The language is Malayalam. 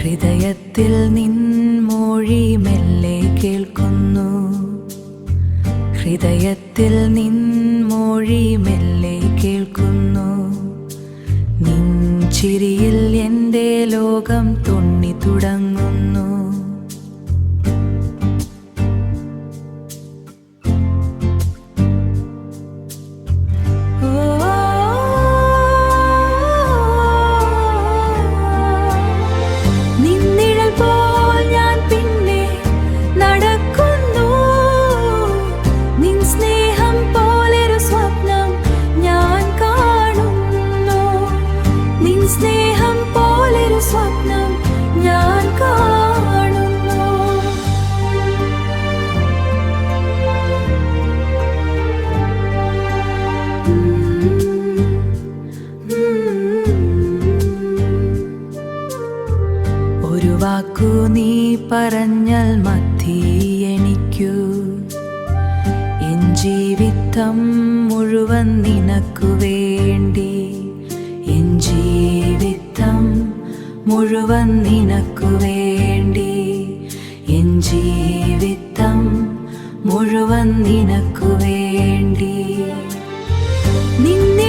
ഹൃദയത്തിൽ നിൻ മൊഴി മെല്ലെ കേൾക്കുന്നു. ഹൃദയത്തിൽ നിൻ മൊഴി മെല്ലെ കേൾക്കുന്നു. നിൻ ചിരിയിൽ എൻ്റെ ലോകം തുന്നി തുടങ്ങുന്നു. ഒരു വാക്കു നീ പറഞ്ഞാൽ മതി എനിക്കു. എൻ ജീവിതം മുഴുവൻ നിനക്കു വേണ്ടി. എൻ ജീവിതം മുഴുവൻ നിനക്കു വേണ്ടി. എൻ ജീവിതം മുഴുവൻ നിനക്കു വേണ്ടി. നിന്നെ